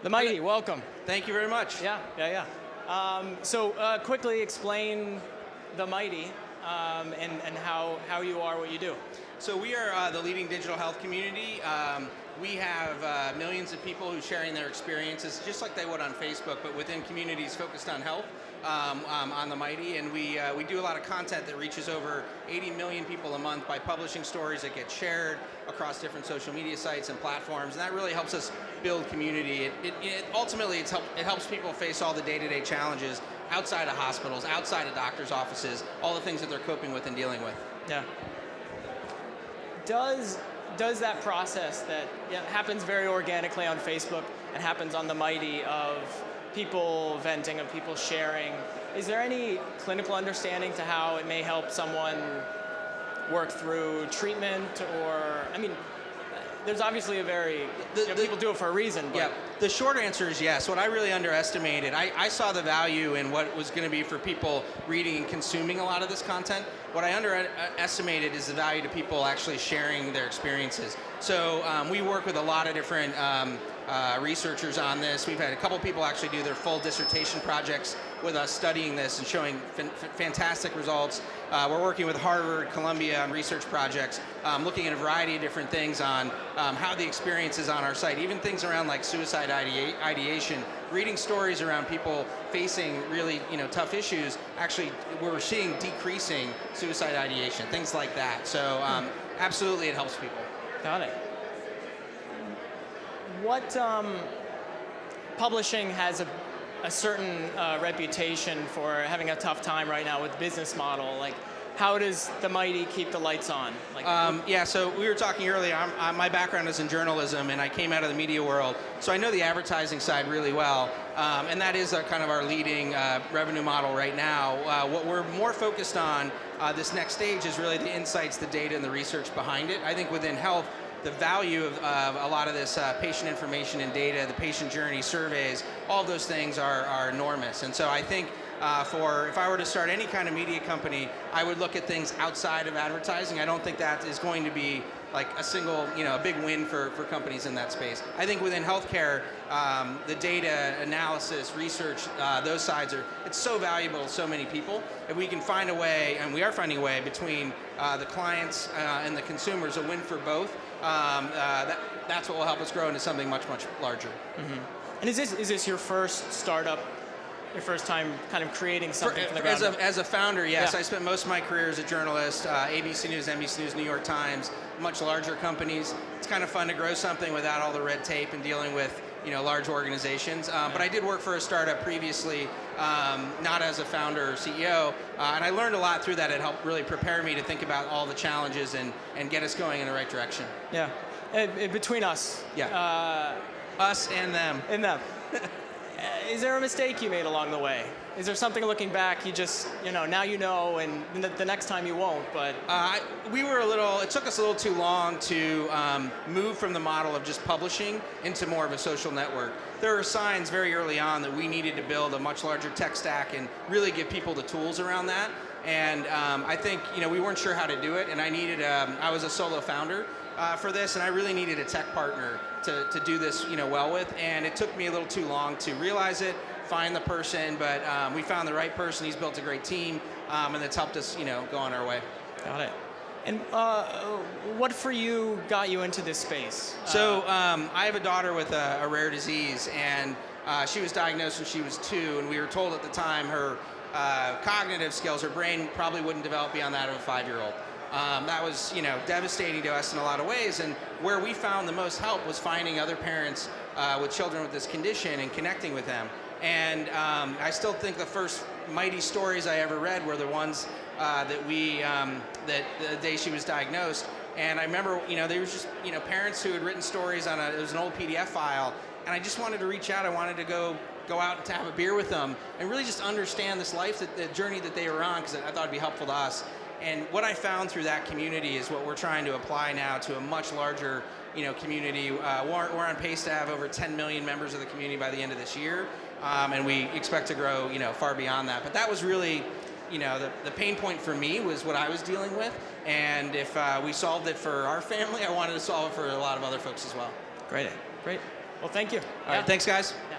The Mighty, welcome. Thank you very much. Yeah. So quickly explain The Mighty and how you are what you do. So we are the leading digital health community. We have millions of people who are sharing their experiences, just like they would on Facebook, but within communities focused on health on The Mighty. And we do a lot of content that reaches over 80 million people a month by publishing stories that get shared across different social media sites and platforms. And that really helps us build community. Ultimately, it helps people face all the day-to-day challenges outside of hospitals, outside of doctors' offices, all the things that they're coping with and dealing with. Yeah. Does that process that happens very organically on Facebook and happens on The Mighty of people venting, of people sharing, is there any clinical understanding to how it may help someone work through treatment? Or, I mean, there's obviously people do it for a reason. But. Yeah, the short answer is yes. What I really underestimated, I saw the value in what was going to be for people reading and consuming a lot of this content. What I underestimated is the value to people actually sharing their experiences. So we work with a lot of different researchers on this. We've had a couple people actually do their full dissertation projects with us studying this and showing fantastic results. We're working with Harvard, Columbia on research projects, looking at a variety of different things on how the experience is on our site, even things around like suicide ideation, reading stories around people facing really tough issues. Actually, we're seeing decreasing suicide ideation, things like that. So absolutely it helps people. Got it. What publishing has a certain reputation for having a tough time right now with business model. Like, how does The Mighty keep the lights on? Like, yeah, so we were talking earlier, my background is in journalism and I came out of the media world, so I know the advertising side really well, and that is kind of our leading revenue model right now. What we're more focused on this next stage is really the insights, the data, and the research behind it. I think within health, the value of a lot of this patient information and data, the patient journey surveys, all of those things are enormous. And so I think if I were to start any kind of media company, I would look at things outside of advertising. I don't think that is going to be like a single, a big win for companies in that space. I think within healthcare, the data analysis, research, those sides it's so valuable to so many people. If we can find a way, and we are finding a way between the clients and the consumers, a win for both, that's what will help us grow into something much, much larger. Mm-hmm. And is this your first startup? Your first time kind of creating something from the ground up? As a founder, yes. Yeah. I spent most of my career as a journalist, ABC News, NBC News, New York Times, much larger companies. It's kind of fun to grow something without all the red tape and dealing with large organizations. But I did work for a startup previously, not as a founder or CEO, and I learned a lot through that. It helped really prepare me to think about all the challenges and get us going in the right direction. Yeah, between us. Yeah, us and them. And them. Is there a mistake you made along the way? Is there something looking back you just, now you know, and the next time you won't, but... it took us a little too long to move from the model of just publishing into more of a social network. There were signs very early on that we needed to build a much larger tech stack and really give people the tools around that. And I think, we weren't sure how to do it, and I was a solo founder for this, and I really needed a tech partner to do this, well with, and it took me a little too long to realize it, find the person, but we found the right person. He's built a great team, and it's helped us, go on our way. Got it. And what for you got you into this space? So I have a daughter with a rare disease, and she was diagnosed when she was 2, and we were told at the time her cognitive skills, her brain probably wouldn't develop beyond that of a 5-year-old. That was, devastating to us in a lot of ways, and where we found the most help was finding other parents with children with this condition and connecting with them. And I still think the first Mighty stories I ever read were the ones that the day she was diagnosed. And I remember, there was just, parents who had written stories on it was an old PDF file, and I just wanted to reach out. I wanted to go out to have a beer with them and really just understand this life, the journey that they were on, because I thought it'd be helpful to us. And what I found through that community is what we're trying to apply now to a much larger, community. We're on pace to have over 10 million members of the community by the end of this year, and we expect to grow, far beyond that. But that was really, the pain point for me was what I was dealing with, and if we solved it for our family, I wanted to solve it for a lot of other folks as well. Great. Well, thank you. All right, thanks, guys. Yeah.